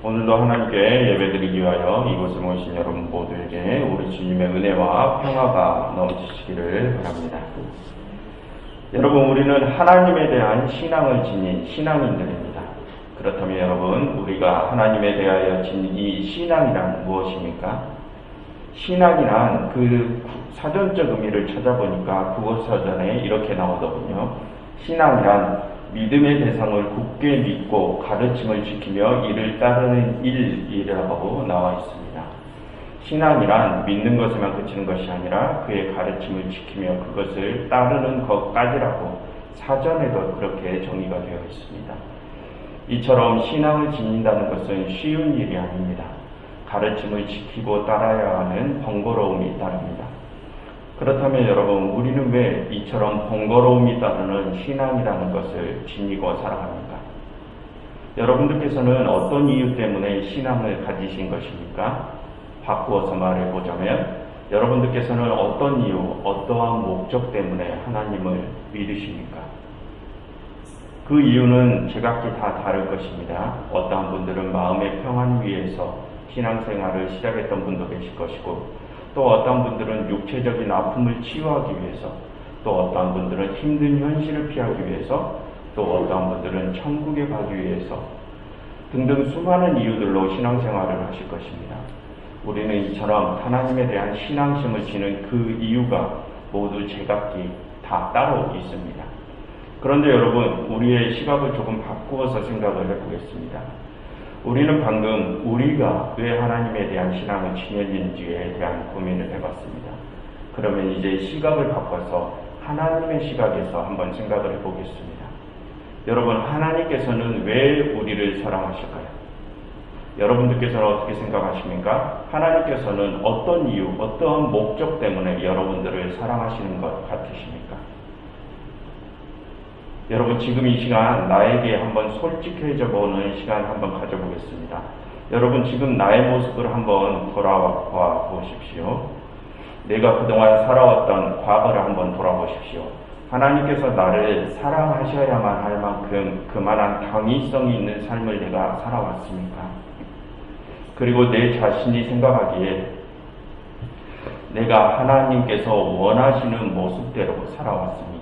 오늘도 하나님께 예배드리기 위하여 이곳에 모신 여러분 모두에게 우리 주님의 은혜와 평화가 넘치시기를 바랍니다. 여러분, 우리는 하나님에 대한 신앙을 지닌 신앙인들입니다. 그렇다면 여러분, 우리가 하나님에 대하여 지닌 이 신앙이란 무엇입니까? 신앙이란 그 사전적 의미를 찾아보니까 국어사전에 이렇게 나오더군요. 신앙이란 믿음의 대상을 굳게 믿고 가르침을 지키며 이를 따르는 일이라고 나와 있습니다. 신앙이란 믿는 것에만 그치는 것이 아니라 그의 가르침을 지키며 그것을 따르는 것까지라고 사전에도 그렇게 정의가 되어 있습니다. 이처럼 신앙을 지닌다는 것은 쉬운 일이 아닙니다. 가르침을 지키고 따라야 하는 번거로움이 따릅니다. 그렇다면 여러분, 우리는 왜 이처럼 번거로움이 따르는 신앙이라는 것을 지니고 살아갑니까? 여러분들께서는 어떤 이유 때문에 신앙을 가지신 것입니까? 바꾸어서 말해보자면 여러분들께서는 어떤 이유, 어떠한 목적 때문에 하나님을 믿으십니까? 그 이유는 제각기 다 다를 것입니다. 어떠한 분들은 마음의 평안 위해서 신앙생활을 시작했던 분도 계실 것이고, 또 어떤 분들은 육체적인 아픔을 치유하기 위해서, 또 어떤 분들은 힘든 현실을 피하기 위해서, 또 어떤 분들은 천국에 가기 위해서 등등 수많은 이유들로 신앙생활을 하실 것입니다. 우리는 이처럼 하나님에 대한 신앙심을 지는 그 이유가 모두 제각기 다 따로 있습니다. 그런데 여러분, 우리의 시각을 조금 바꾸어서 생각을 해보겠습니다. 우리는 방금 우리가 왜 하나님에 대한 신앙을 지녔는지에 대한 고민을 해봤습니다. 그러면 이제 시각을 바꿔서 하나님의 시각에서 한번 생각을 해보겠습니다. 여러분, 하나님께서는 왜 우리를 사랑하실까요? 여러분들께서는 어떻게 생각하십니까? 하나님께서는 어떤 이유, 어떠한 목적 때문에 여러분들을 사랑하시는 것 같으십니까? 여러분, 지금 이 시간 나에게 한번 솔직해져 보는 시간 한번 가져보겠습니다. 여러분, 지금 나의 모습을 한번 돌아봐 보십시오. 내가 그동안 살아왔던 과거를 한번 돌아보십시오. 하나님께서 나를 사랑하셔야만 할 만큼 그만한 당위성이 있는 삶을 내가 살아왔습니까? 그리고 내 자신이 생각하기에 내가 하나님께서 원하시는 모습대로 살아왔습니까?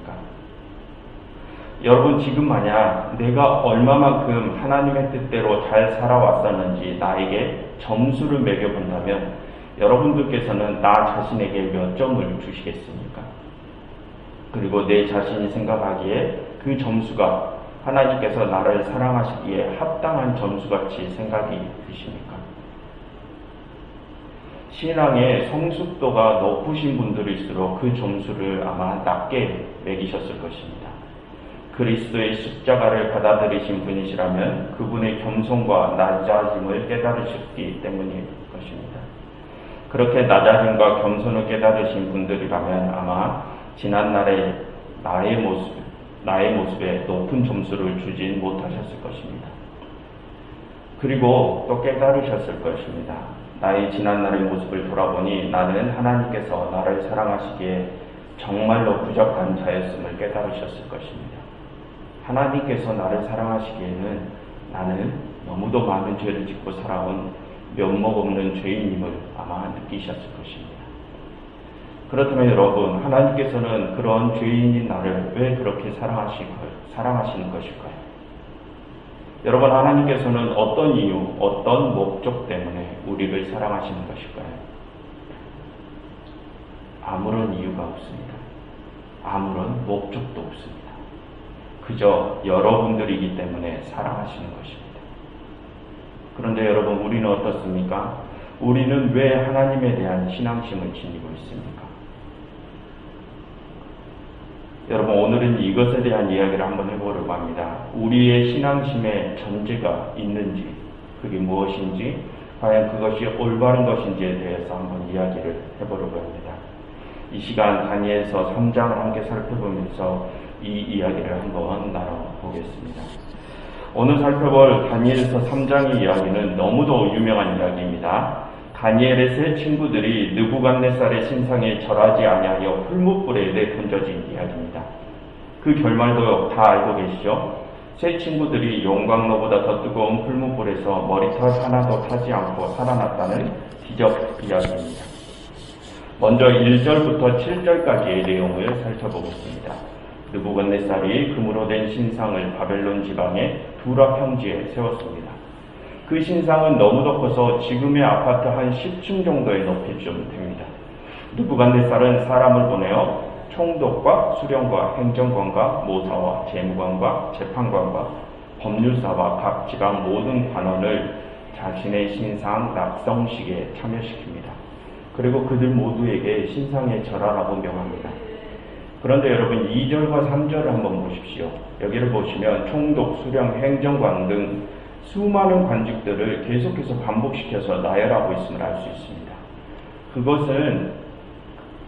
여러분, 지금 만약 내가 얼마만큼 하나님의 뜻대로 잘 살아왔었는지 나에게 점수를 매겨본다면 여러분들께서는 나 자신에게 몇 점을 주시겠습니까? 그리고 내 자신이 생각하기에 그 점수가 하나님께서 나를 사랑하시기에 합당한 점수같이 생각이 드십니까? 신앙의 성숙도가 높으신 분들일수록 그 점수를 아마 낮게 매기셨을 것입니다. 그리스도의 십자가를 받아들이신 분이시라면 그분의 겸손과 낮아짐을 깨달으셨기 때문일 것입니다. 그렇게 낮아짐과 겸손을 깨달으신 분들이라면 아마 지난날의 나의 모습에 높은 점수를 주진 못하셨을 것입니다. 그리고 또 깨달으셨을 것입니다. 나의 지난날의 모습을 돌아보니 나는 하나님께서 나를 사랑하시기에 정말로 부족한 자였음을 깨달으셨을 것입니다. 하나님께서 나를 사랑하시기에는 나는 너무도 많은 죄를 짓고 살아온 면목 없는 죄인임을 아마 느끼셨을 것입니다. 그렇다면 여러분, 하나님께서는 그런 죄인인 나를 왜 그렇게 사랑하시는 것일까요? 여러분, 하나님께서는 어떤 이유, 어떤 목적 때문에 우리를 사랑하시는 것일까요? 아무런 이유가 없습니다. 아무런 목적도 없습니다. 그저 여러분들이기 때문에 사랑하시는 것입니다. 그런데 여러분, 우리는 어떻습니까? 우리는 왜 하나님에 대한 신앙심을 지니고 있습니까? 여러분, 오늘은 이것에 대한 이야기를 한번 해보려고 합니다. 우리의 신앙심에 전제가 있는지, 그게 무엇인지, 과연 그것이 올바른 것인지에 대해서 한번 이야기를 해보려고 합니다. 이 시간 다니엘서 3장을 함께 살펴보면서 이 이야기를 한번 나눠보겠습니다. 오늘 살펴볼 다니엘서 3장의 이야기는 너무도 유명한 이야기입니다. 다니엘의 세 친구들이 느부갓네살의 신상에 절하지 아니하여 풀무불에 내던져진 이야기입니다. 그 결말도 다 알고 계시죠? 새 친구들이 용광로보다 더 뜨거운 풀무불에서 머리털 하나도 타지 않고 살아났다는 기적 이야기입니다. 먼저 1절부터 7절까지의 내용을 살펴보겠습니다. 느부갓네살이 금으로 된 신상을 바벨론 지방의 두라 평지에 세웠습니다. 그 신상은 너무도 커서 지금의 아파트 한 10층 정도의 높이쯤 됩니다. 느부갓네살은 사람을 보내어 총독과 수령과 행정관과 모사와 재무관과 재판관과 법률사와 각 지방 모든 관원을 자신의 신상 낙성식에 참여시킵니다. 그리고 그들 모두에게 신상에 절하라고 명합니다. 그런데 여러분 2절과 3절을 한번 보십시오. 여기를 보시면 총독, 수령, 행정관 등 수많은 관직들을 계속해서 반복시켜서 나열하고 있음을 알 수 있습니다. 그것은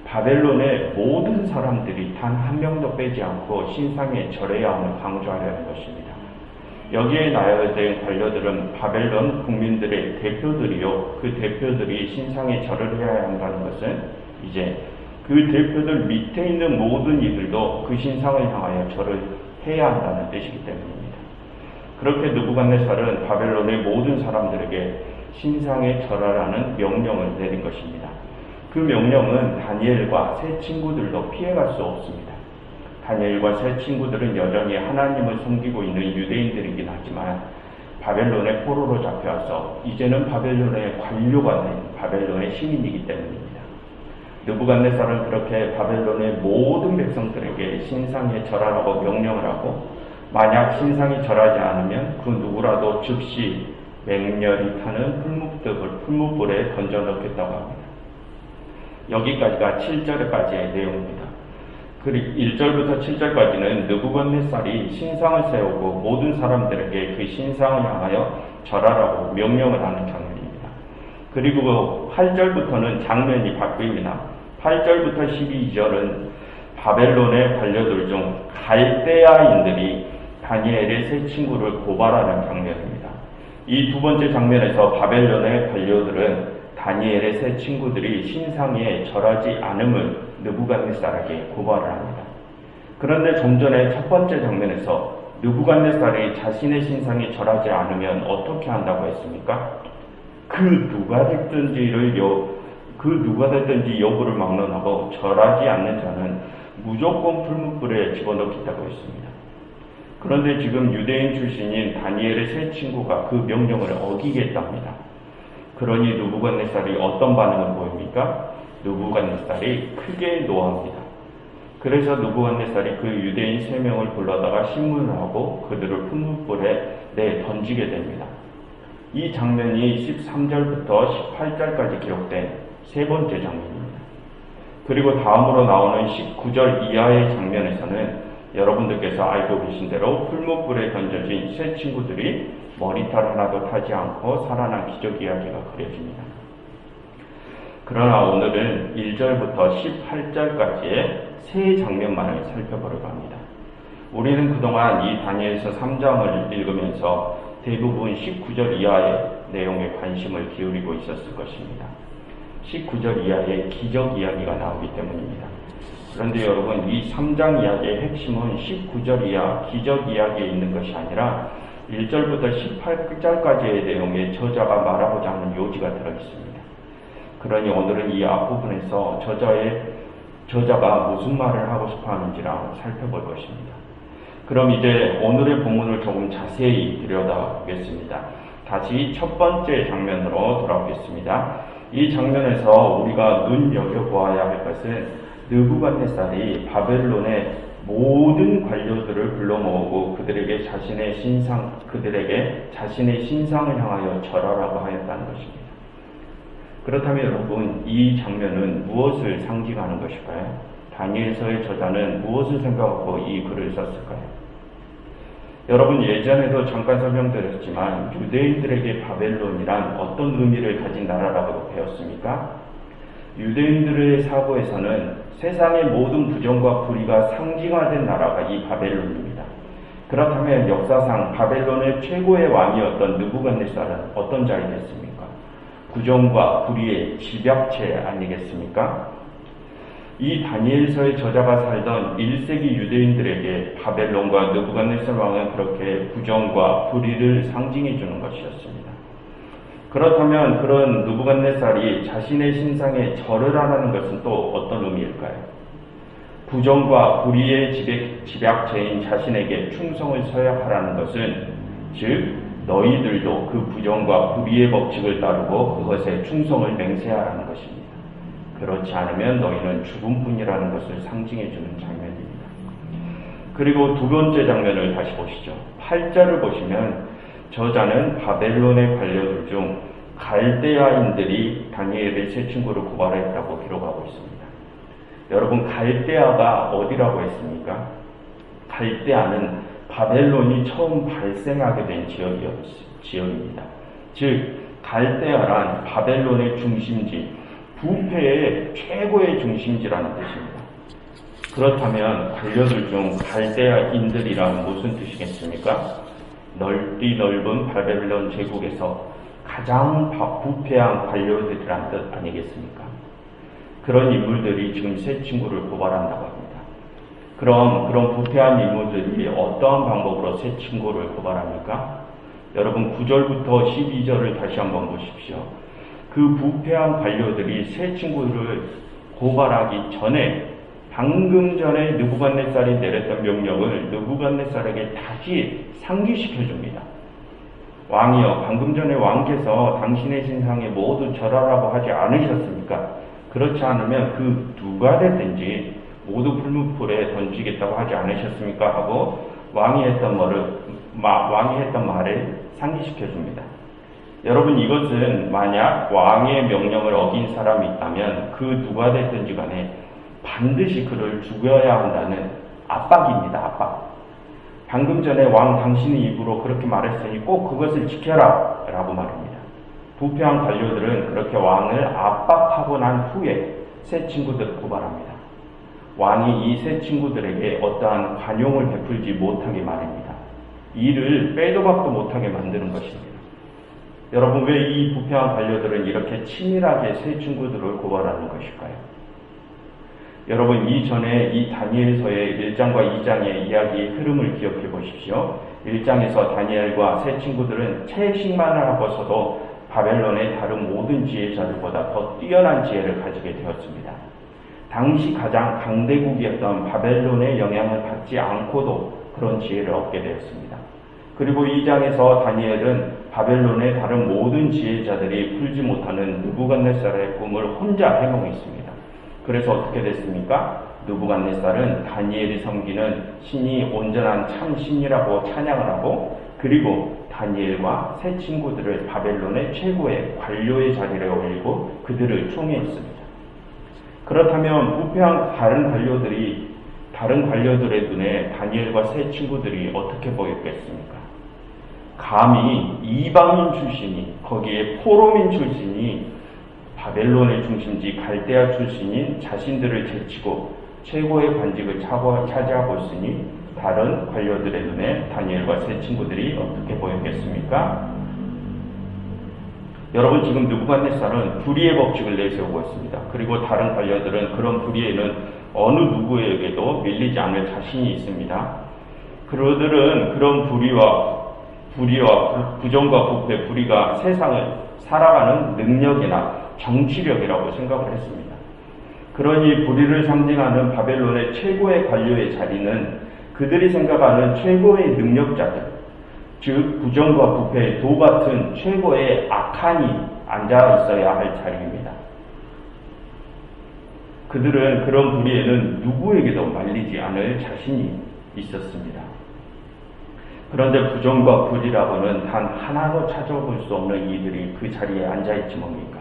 바벨론의 모든 사람들이 단 한 명도 빼지 않고 신상에 절해야 함을 강조하려는 것입니다. 여기에 나열된 관료들은 바벨론 국민들의 대표들이요. 그 대표들이 신상에 절을 해야 한다는 것은 이제 그 대표들 밑에 있는 모든 이들도 그 신상을 향하여 절을 해야 한다는 뜻이기 때문입니다. 그렇게 느부갓네살은 바벨론의 모든 사람들에게 신상에 절하라는 명령을 내린 것입니다. 그 명령은 다니엘과 세 친구들도 피해갈 수 없습니다. 다니엘과 세 친구들은 여전히 하나님을 섬기고 있는 유대인들이긴 하지만 바벨론의 포로로 잡혀와서 이제는 바벨론의 관료가 된 바벨론의 시민이기 때문입니다. 느부갓네살은 그렇게 바벨론의 모든 백성들에게 신상에 절하라고 명령을 하고 만약 신상이 절하지 않으면 그 누구라도 즉시 맹렬히 타는 풀무불에 던져 넣겠다고 합니다. 여기까지가 7절까지의 내용입니다. 그리고 1절부터 7절까지는 느부갓네살이 신상을 세우고 모든 사람들에게 그 신상을 향하여 절하라고 명령을 하는 장면입니다. 그리고 8절부터는 장면이 바뀝니다. 8절부터 12절은 바벨론의 관료들 중 갈대아인들이 다니엘의 세 친구를 고발하는 장면입니다. 이 두 번째 장면에서 바벨론의 관료들은 다니엘의 세 친구들이 신상에 절하지 않음을 느부갓네살에게 고발을 합니다. 그런데 좀 전에 첫 번째 장면에서 느부갓네살이 자신의 신상에 절하지 않으면 어떻게 한다고 했습니까? 그 누가 됐든지 여부를 막론하고 절하지 않는 자는 무조건 풀무불에 집어넣겠다고 했습니다. 그런데 지금 유대인 출신인 다니엘의 세 친구가 그 명령을 어기겠답니다. 그러니 느부갓네살이 어떤 반응을 보입니까? 느부갓네살이 크게 노합니다. 그래서 느부갓네살이 그 유대인 3명을 불러다가 신문을 하고 그들을 풀무불에 던지게 됩니다. 이 장면이 13절부터 18절까지 기록된 세 번째 장면입니다. 그리고 다음으로 나오는 19절 이하의 장면에서는 여러분들께서 알고 계신 대로 풀무불에 던져진 세 친구들이 머리털 하나도 타지 않고 살아난 기적 이야기가 그려집니다. 그러나 오늘은 1절부터 18절까지의 세 장면만을 살펴보려고 합니다. 우리는 그동안 이 다니엘서 3장을 읽으면서 대부분 19절 이하의 내용에 관심을 기울이고 있었을 것입니다. 19절 이하의 기적 이야기가 나오기 때문입니다. 그런데 여러분, 이 3장 이야기의 핵심은 19절 이하 기적 이야기에 있는 것이 아니라 1절부터 18절까지의 내용에 저자가 말하고자 하는 요지가 들어있습니다. 그러니 오늘은 이 앞부분에서 저자가 무슨 말을 하고 싶어 하는지를 살펴볼 것입니다. 그럼 이제 오늘의 본문을 조금 자세히 들여다보겠습니다. 다시 첫 번째 장면으로 돌아오겠습니다. 이 장면에서 우리가 눈여겨보아야 할 것은 느부갓네살이 바벨론의 모든 관료들을 불러 모으고 그들에게 자신의 신상을 향하여 절하라고 하였다는 것입니다. 그렇다면 여러분, 이 장면은 무엇을 상징하는 것일까요? 다니엘서의 저자는 무엇을 생각하고 이 글을 썼을까요? 여러분, 예전에도 잠깐 설명드렸지만 유대인들에게 바벨론이란 어떤 의미를 가진 나라라고 배웠습니까? 유대인들의 사고에서는 세상의 모든 부정과 불의가 상징화된 나라가 이 바벨론입니다. 그렇다면 역사상 바벨론의 최고의 왕이었던 느부갓네살은 어떤 자이겠습니까? 부정과 불의의 집약체 아니겠습니까? 이 다니엘서의 저자가 살던 1세기 유대인들에게 바벨론과 느부갓네살 왕은 그렇게 부정과 불의를 상징해 주는 것이었습니다. 그렇다면 그런 느부갓네살이 자신의 신상에 절을 하라는 것은 또 어떤 의미일까요? 부정과 불의의 집약체인 자신에게 충성을 서약하라는 것은, 즉 너희들도 그 부정과 불의의 법칙을 따르고 그것에 충성을 맹세하라는 것입니다. 그렇지 않으면 너희는 죽음뿐이라는 것을 상징해 주는 장면입니다. 그리고 두 번째 장면을 다시 보시죠. 8절을 보시면 저자는 바벨론의 관료들 중 갈대아인들이 다니엘의 세 친구를 고발했다고 기록하고 있습니다. 여러분, 갈대아가 어디라고 했습니까? 갈대아는 바벨론이 처음 발생하게 된 지역입니다. 즉 갈대아란 바벨론의 중심지, 부패의 최고의 중심지라는 뜻입니다. 그렇다면 관료들 중 갈대아인들이란 무슨 뜻이겠습니까? 넓은 바벨론 제국에서 가장 부패한 관료들이란 뜻 아니겠습니까? 그런 인물들이 지금 세 친구를 고발한다고 합니다. 그럼 그런 부패한 인물들이 어떠한 방법으로 세 친구를 고발합니까? 여러분, 9절부터 12절을 다시 한번 보십시오. 그 부패한 관료들이 세 친구를 고발하기 전에 방금 전에 느부갓네살이 내렸던 명령을 느부갓네살에게 다시 상기시켜 줍니다. 왕이여, 방금 전에 왕께서 당신의 신상에 모두 절하라고 하지 않으셨습니까? 그렇지 않으면 그 누가 됐든지 모두 불문불에 던지겠다고 하지 않으셨습니까? 하고 왕이 했던 말을 상기시켜 줍니다. 여러분, 이것은 만약 왕의 명령을 어긴 사람이 있다면 그 누가 됐든지 간에 반드시 그를 죽여야 한다는 압박입니다. 압박. 방금 전에 왕 당신의 입으로 그렇게 말했으니 꼭 그것을 지켜라 라고 말합니다. 부패한 관료들은 그렇게 왕을 압박하고 난 후에 세 친구들을 고발합니다. 왕이 이 세 친구들에게 어떠한 관용을 베풀지 못하게 말입니다. 이를 빼도 박도 못하게 만드는 것입니다. 여러분, 왜 이 부패한 관료들은 이렇게 치밀하게 세 친구들을 고발하는 것일까요? 여러분, 이전에 이 다니엘서의 1장과 2장의 이야기의 흐름을 기억해 보십시오. 1장에서 다니엘과 세 친구들은 채식만을 하고서도 바벨론의 다른 모든 지혜자들보다 더 뛰어난 지혜를 가지게 되었습니다. 당시 가장 강대국이었던 바벨론의 영향을 받지 않고도 그런 지혜를 얻게 되었습니다. 그리고 2장에서 다니엘은 바벨론의 다른 모든 지혜자들이 풀지 못하는 느부갓네살의 꿈을 혼자 해몽했습니다. 그래서 어떻게 됐습니까? 느부갓네살은 다니엘이 섬기는 신이 온전한 참 신이라고 찬양을 하고, 그리고 다니엘과 세 친구들을 바벨론의 최고의 관료의 자리에 올리고 그들을 총애했습니다. 그렇다면 부패한 다른 관료들의 눈에 다니엘과 세 친구들이 어떻게 보였겠습니까? 감히 이방인 출신이, 거기에 포로민 출신이 바벨론의 중심지 갈대아 출신인 자신들을 제치고 최고의 관직을 차지하고 있으니 다른 관료들의 눈에 다니엘과 세 친구들이 어떻게 보였겠습니까? 여러분, 지금 느부갓네살은 불의의 법칙을 내세우고 있습니다. 그리고 다른 관료들은 그런 불의에는 어느 누구에게도 밀리지 않을 자신이 있습니다. 그들은 그런 불의와 부정과 부패, 불의가 세상을 살아가는 능력이나 정치력이라고 생각을 했습니다. 그러니 불의를 상징하는 바벨론의 최고의 관료의 자리는 그들이 생각하는 최고의 능력자들, 즉 부정과 부패, 도 같은 최고의 악한이 앉아 있어야 할 자리입니다. 그들은 그런 불의에는 누구에게도 말리지 않을 자신이 있었습니다. 그런데 부정과 불의라고는 단 하나도 찾아볼 수 없는 이들이 그 자리에 앉아있지 뭡니까?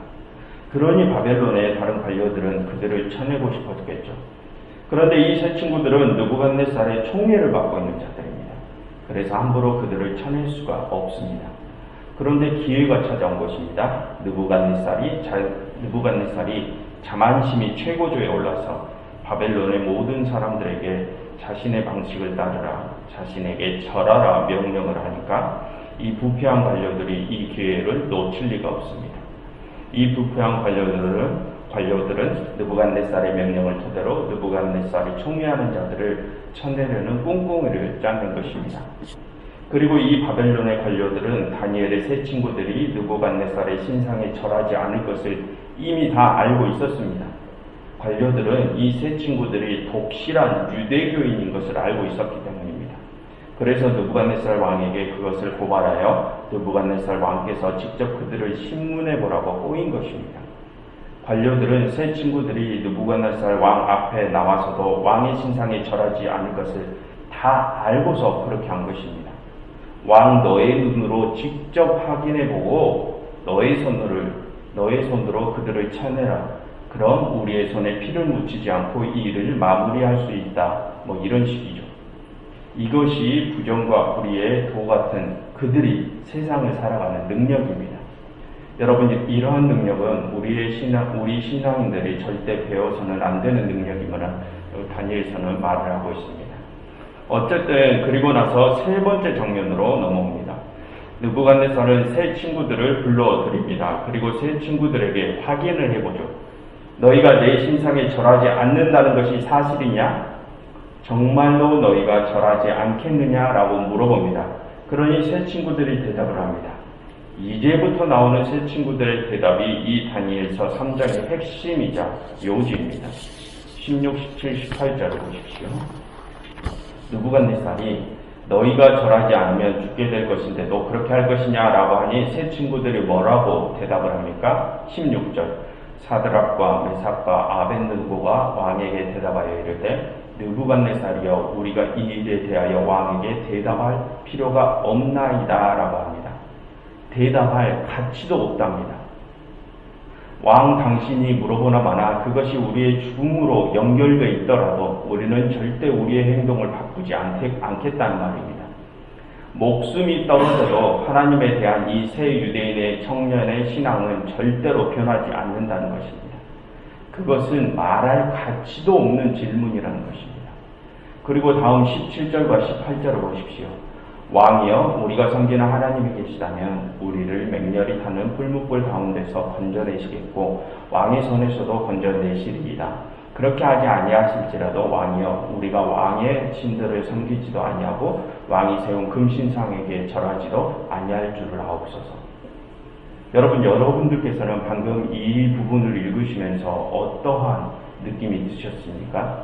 그러니 바벨론의 다른 관료들은 그들을 쳐내고 싶었겠죠. 그런데 이 세 친구들은 느부갓네살의 총애를 받고 있는 자들입니다. 그래서 함부로 그들을 쳐낼 수가 없습니다. 그런데 기회가 찾아온 것입니다. 느부갓네살이 자만심이 최고조에 올라서 바벨론의 모든 사람들에게 자신의 방식을 따르라, 자신에게 절하라 명령을 하니까 이 부패한 관료들이 이 기회를 놓칠 리가 없습니다. 이 부패한 관료들은 관료들은 느부갓네살의 명령을 토대로 느부갓네살이 총애하는 자들을 쳐내려는 꿍꿍이를 짜는 것입니다. 그리고 이 바벨론의 관료들은 다니엘의 세 친구들이 느부갓네살의 신상에 절하지 않을 것을 이미 다 알고 있었습니다. 관료들은 이 세 친구들이 독실한 유대교인인 것을 알고 있었기 때문입니다. 그래서 느부갓네살 왕에게 그것을 고발하여 느부갓네살 왕께서 직접 그들을 신문해 보라고 꼬인 것입니다. 관료들은 세 친구들이 느부갓네살 왕 앞에 나와서도 왕의 신상에 절하지 않을 것을 다 알고서 그렇게 한 것입니다. 왕 너의 눈으로 직접 확인해보고 너의 손으로 그들을 쳐내라. 그럼 우리의 손에 피를 묻히지 않고 이 일을 마무리할 수 있다. 이런 식이죠. 이것이 부정과 불의의 도 같은 그들이 세상을 살아가는 능력입니다. 여러분, 이러한 능력은 우리 신앙인들이 절대 배워서는 안 되는 능력이므로 다니엘서는 말을 하고 있습니다. 어쨌든 그리고 나서 세 번째 정면으로 넘어옵니다. 느부갓네살은 세 친구들을 불러드립니다. 그리고 세 친구들에게 확인을 해보죠. 너희가 내 신상에 절하지 않는다는 것이 사실이냐? 정말로 너희가 절하지 않겠느냐라고 물어봅니다. 그러니 세 친구들이 대답을 합니다. 이제부터 나오는 세 친구들의 대답이 이 다니엘서 3장의 핵심이자 요지입니다. 16, 17, 18절을 보십시오. 느부갓네살이 너희가 절하지 않으면 죽게 될 것인데 너 그렇게 할 것이냐라고 하니 세 친구들이 뭐라고 대답을 합니까? 16절 사드락과 메삭과 아벳느고가 왕에게 대답하여 이르되 느부갓네살이여 우리가 이 일에 대하여 왕에게 대답할 필요가 없나이다 라고 합니다. 대답할 가치도 없답니다. 왕 당신이 물어보나 마나 그것이 우리의 죽음으로 연결되어 있더라도 우리는 절대 우리의 행동을 바꾸지 않겠다는 말입니다. 목숨이 떨어져도 하나님에 대한 이 세 유대인의 청년의 신앙은 절대로 변하지 않는다는 것입니다. 그것은 말할 가치도 없는 질문이라는 것입니다. 그리고 다음 17절과 18절을 보십시오. 왕이여 우리가 섬기는 하나님이 계시다면 우리를 맹렬히 타는 풀무불 가운데서 건져내시겠고 왕의 손에서도 건져내시리이다. 그렇게 하지 아니하실지라도 왕이여 우리가 왕의 신들을 섬기지도 아니하고 왕이 세운 금신상에게 절하지도 아니할 줄을 아옵소서. 여러분들께서는 방금 이 부분을 읽으시면서 어떠한 느낌이 드셨습니까?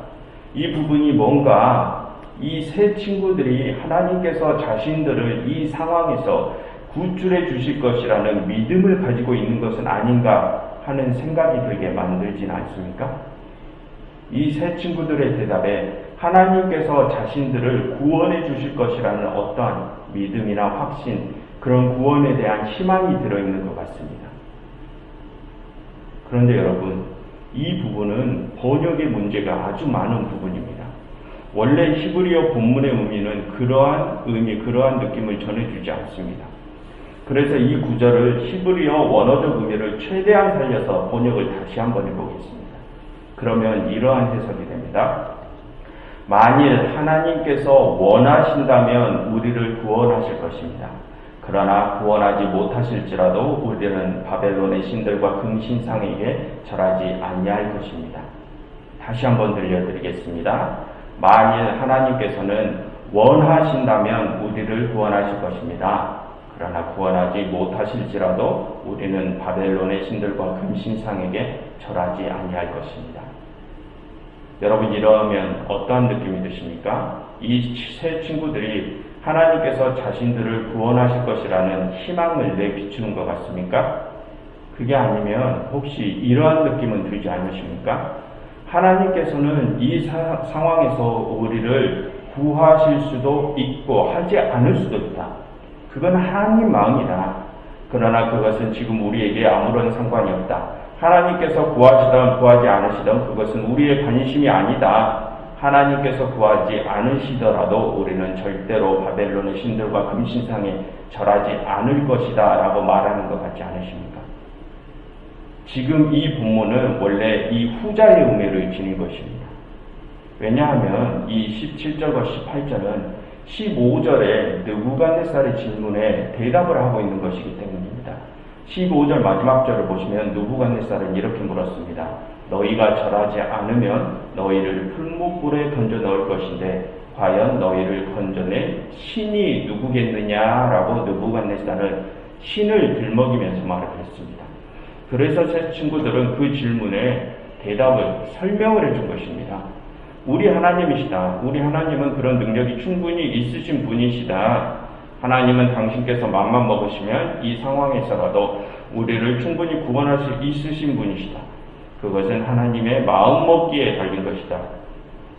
이 부분이 뭔가 이 세 친구들이 하나님께서 자신들을 이 상황에서 구출해 주실 것이라는 믿음을 가지고 있는 것은 아닌가 하는 생각이 들게 만들진 않습니까? 이 세 친구들의 대답에 하나님께서 자신들을 구원해 주실 것이라는 어떠한 믿음이나 확신, 그런 구원에 대한 희망이 들어있는 것 같습니다. 그런데 여러분, 이 부분은 번역의 문제가 아주 많은 부분입니다. 원래 히브리어 본문의 의미는 그러한 느낌을 전해주지 않습니다. 그래서 이 구절을 히브리어 원어적 의미를 최대한 살려서 번역을 다시 한번 해보겠습니다. 그러면 이러한 해석이 됩니다. 만일 하나님께서 원하신다면 우리를 구원하실 것입니다. 그러나 구원하지 못하실지라도 우리는 바벨론의 신들과 금신상에게 절하지 아니할 것입니다. 다시 한번 들려드리겠습니다. 만일 하나님께서는 원하신다면 우리를 구원하실 것입니다. 그러나 구원하지 못하실지라도 우리는 바벨론의 신들과 금신상에게 절하지 아니할 것입니다. 여러분, 이러면 어떠한 느낌이 드십니까? 이 세 친구들이 하나님께서 자신들을 구원하실 것이라는 희망을 내비추는 것 같습니까? 그게 아니면 혹시 이러한 느낌은 들지 않으십니까? 하나님께서는 이 상황에서 우리를 구하실 수도 있고 하지 않을 수도 있다. 그건 하나님 마음이다. 그러나 그것은 지금 우리에게 아무런 상관이 없다. 하나님께서 구하시던 구하지 않으시던 그것은 우리의 관심이 아니다. 하나님께서 구하지 않으시더라도 우리는 절대로 바벨론의 신들과 금신상에 절하지 않을 것이다 라고 말하는 것 같지 않으십니까? 지금 이 본문은 원래 이 후자의 의미를 지닌 것입니다. 왜냐하면 이 17절과 18절은 15절에 느부갓네살의 질문에 대답을 하고 있는 것이기 때문입니다. 15절 마지막 절을 보시면 느부갓네살은 이렇게 물었습니다. 너희가 절하지 않으면 너희를 풀무불에 던져 넣을 것인데 과연 너희를 건져낼 신이 누구겠느냐라고 느부갓네살은 신을 들먹이면서 말을 했습니다. 그래서 제 친구들은 그 질문에 대답을 설명을 해준 것입니다. 우리 하나님이시다. 우리 하나님은 그런 능력이 충분히 있으신 분이시다. 하나님은 당신께서 맘만 먹으시면 이 상황에서라도 우리를 충분히 구원할 수 있으신 분이시다. 그것은 하나님의 마음먹기에 달린 것이다.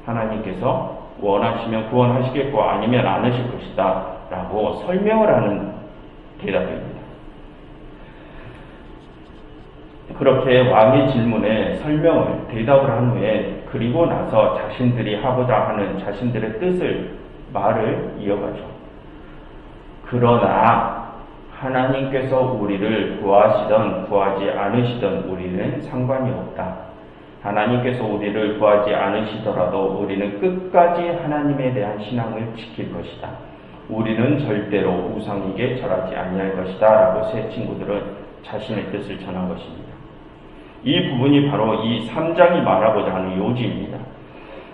하나님께서 원하시면 구원하시겠고 아니면 안 하실 것이다 라고 설명을 하는 대답입니다. 그렇게 왕의 질문에 설명을 대답을 한 후에 그리고 나서 자신들이 하고자 하는 자신들의 뜻을 말을 이어가죠. 그러나 하나님께서 우리를 구하시던 구하지 않으시던 우리는 상관이 없다. 하나님께서 우리를 구하지 않으시더라도 우리는 끝까지 하나님에 대한 신앙을 지킬 것이다. 우리는 절대로 우상에게 절하지 아니할 것이다 라고 세 친구들은 자신의 뜻을 전한 것입니다. 이 부분이 바로 이 3장이 말하고자 하는 요지입니다.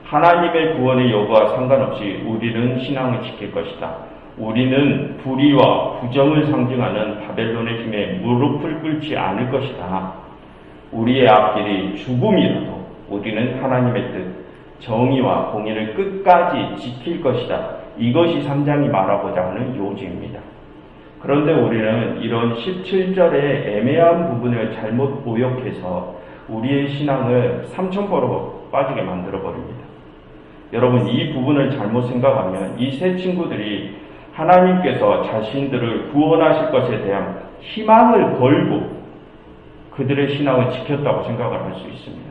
하나님의 구원의 여부와 상관없이 우리는 신앙을 지킬 것이다. 우리는 불의와 부정을 상징하는 바벨론의 힘에 무릎을 꿇지 않을 것이다. 우리의 앞길이 죽음이라도 우리는 하나님의 뜻, 정의와 공의를 끝까지 지킬 것이다. 이것이 3장이 말하고자 하는 요지입니다. 그런데 우리는 이런 17절의 애매한 부분을 잘못 오역해서 우리의 신앙을 삼천포로 빠지게 만들어버립니다. 여러분, 이 부분을 잘못 생각하면 이 세 친구들이 하나님께서 자신들을 구원하실 것에 대한 희망을 걸고 그들의 신앙을 지켰다고 생각을 할 수 있습니다.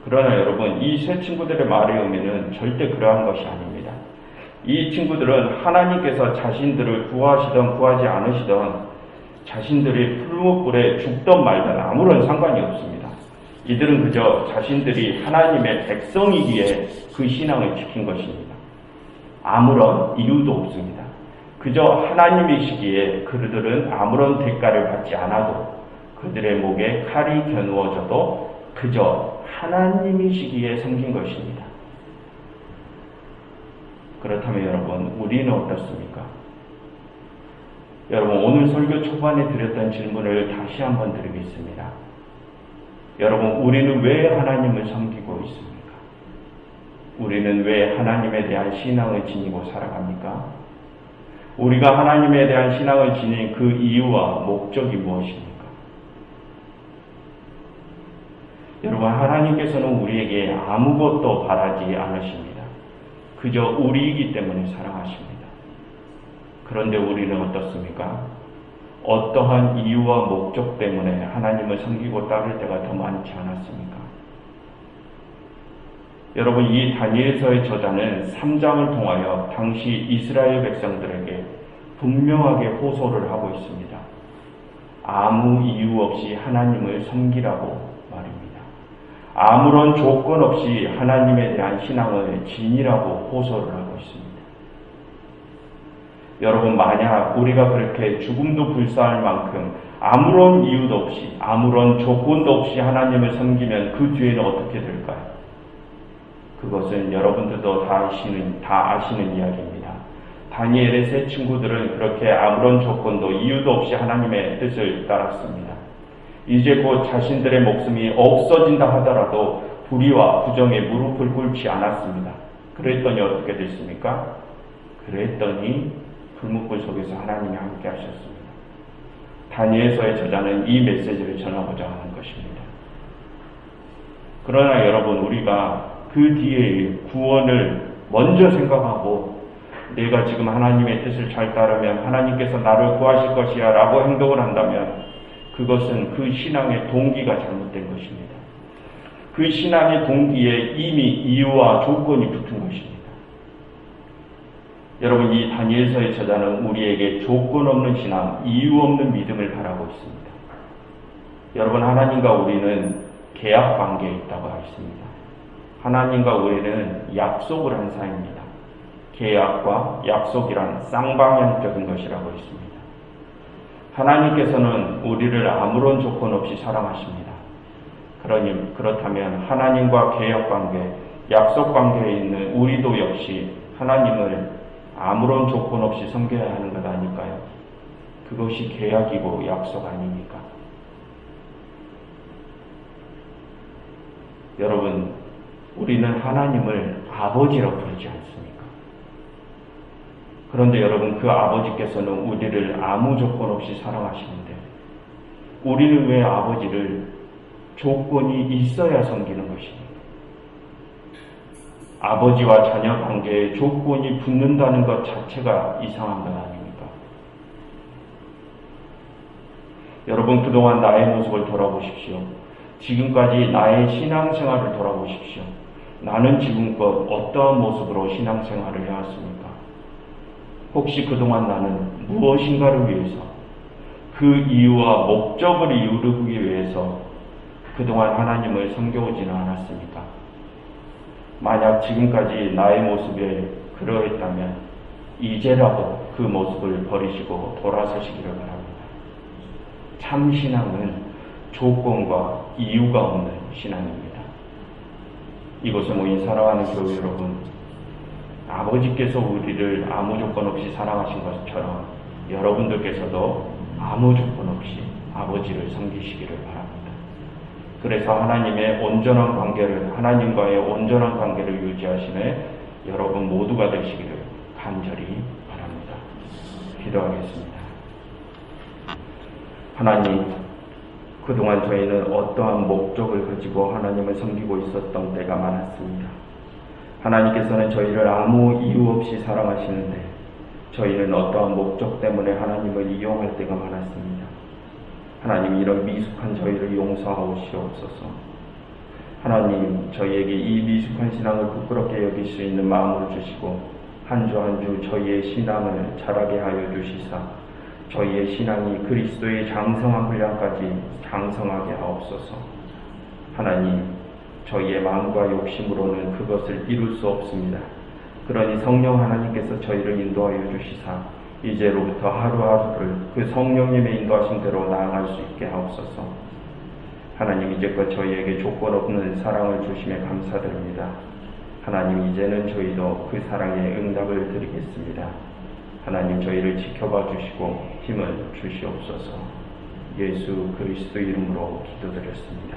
그러나 여러분, 이 세 친구들의 말의 의미는 절대 그러한 것이 아닙니다. 이 친구들은 하나님께서 자신들을 구하시던 구하지 않으시던 자신들이 풀무불에 죽던 말든 아무런 상관이 없습니다. 이들은 그저 자신들이 하나님의 백성이기에 그 신앙을 지킨 것입니다. 아무런 이유도 없습니다. 그저 하나님이시기에 그들은 아무런 대가를 받지 않아도 그들의 목에 칼이 겨누어져도 그저 하나님이시기에 섬긴 것입니다. 그렇다면 여러분, 우리는 어떻습니까? 여러분, 오늘 설교 초반에 드렸던 질문을 다시 한번 드리겠습니다. 여러분, 우리는 왜 하나님을 섬기고 있습니까? 우리는 왜 하나님에 대한 신앙을 지니고 살아갑니까? 우리가 하나님에 대한 신앙을 지닌 그 이유와 목적이 무엇입니까? 여러분, 하나님께서는 우리에게 아무것도 바라지 않으십니다. 그저 우리이기 때문에 사랑하십니다. 그런데 우리는 어떻습니까? 어떠한 이유와 목적 때문에 하나님을 섬기고 따를 때가 더 많지 않았습니까? 여러분, 이 다니엘서의 저자는 3장을 통하여 당시 이스라엘 백성들에게 분명하게 호소를 하고 있습니다. 아무 이유 없이 하나님을 섬기라고 말입니다. 아무런 조건 없이 하나님에 대한 신앙을 지니라고 호소를 하고 있습니다. 여러분, 만약 우리가 그렇게 죽음도 불사할 만큼 아무런 이유도 없이 아무런 조건도 없이 하나님을 섬기면 그 뒤에는 어떻게 될까요? 그것은 여러분들도 다 아시는 이야기입니다. 다니엘의 세 친구들은 그렇게 아무런 조건도 이유도 없이 하나님의 뜻을 따랐습니다. 이제 곧 자신들의 목숨이 없어진다 하더라도 불의와 부정에 무릎을 꿇지 않았습니다. 그랬더니 어떻게 됐습니까? 그랬더니 불문불 속에서 하나님이 함께 하셨습니다. 다니엘서의 저자는 이 메시지를 전하고자 하는 것입니다. 그러나 여러분, 우리가 그 뒤에 구원을 먼저 생각하고 내가 지금 하나님의 뜻을 잘 따르면 하나님께서 나를 구하실 것이야 라고 행동을 한다면 그것은 그 신앙의 동기가 잘못된 것입니다. 그 신앙의 동기에 이미 이유와 조건이 붙은 것입니다. 여러분, 이 다니엘서의 저자는 우리에게 조건 없는 신앙, 이유 없는 믿음을 바라고 있습니다. 여러분, 하나님과 우리는 계약 관계에 있다고 했습니다. 하나님과 우리는 약속을 한 사이입니다. 계약과 약속이란 쌍방향적인 것이라고 했습니다. 하나님께서는 우리를 아무런 조건 없이 사랑하십니다. 그렇다면 하나님과 계약관계, 약속관계에 있는 우리도 역시 하나님을 아무런 조건 없이 섬겨야 하는 것 아닐까요? 그것이 계약이고 약속 아닙니까? 여러분, 우리는 하나님을 아버지라고 부르지 않습니까? 그런데 여러분, 그 아버지께서는 우리를 아무 조건 없이 사랑하시는데 우리는 왜 아버지를 조건이 있어야 섬기는 것입니까? 아버지와 자녀 관계에 조건이 붙는다는 것 자체가 이상한 것 아닙니까? 여러분, 그동안 나의 모습을 돌아보십시오. 지금까지 나의 신앙생활을 돌아보십시오. 나는 지금껏 어떠한 모습으로 신앙생활을 해왔습니까? 혹시 그동안 나는 무엇인가를 위해서, 그 이유와 목적을 이루기 위해서 그동안 하나님을 섬겨오지는 않았습니까? 만약 지금까지 나의 모습에 그러했다면 이제라도 그 모습을 버리시고 돌아서시기를 바랍니다. 참 신앙은 조건과 이유가 없는 신앙입니다. 이곳에 모인 사랑하는 교회 여러분, 아버지께서 우리를 아무 조건 없이 사랑하신 것처럼 여러분들께서도 아무 조건 없이 아버지를 섬기시기를 바랍니다. 그래서 하나님과의 온전한 관계를 유지하심에 여러분 모두가 되시기를 간절히 바랍니다. 기도하겠습니다. 하나님, 그동안 저희는 어떠한 목적을 가지고 하나님을 섬기고 있었던 때가 많았습니다. 하나님께서는 저희를 아무 이유 없이 사랑하시는데 저희는 어떠한 목적 때문에 하나님을 이용할 때가 많았습니다. 하나님, 이런 미숙한 저희를 용서하옵시옵소서. 하나님, 저희에게 이 미숙한 신앙을 부끄럽게 여길 수 있는 마음을 주시고 한 주 한 주 저희의 신앙을 자라게 하여 주시사 저희의 신앙이 그리스도의 장성한 분량까지 장성하게 하옵소서. 하나님, 저희의 마음과 욕심으로는 그것을 이룰 수 없습니다. 그러니 성령 하나님께서 저희를 인도하여 주시사 이제로부터 하루하루를 그 성령님의 인도하심대로 나아갈 수 있게 하옵소서. 하나님, 이제껏 저희에게 조건 없는 사랑을 주심에 감사드립니다. 하나님, 이제는 저희도 그 사랑에 응답을 드리겠습니다. 하나님, 저희를 지켜봐 주시고 힘을 주시옵소서. 예수 그리스도 이름으로 기도드렸습니다.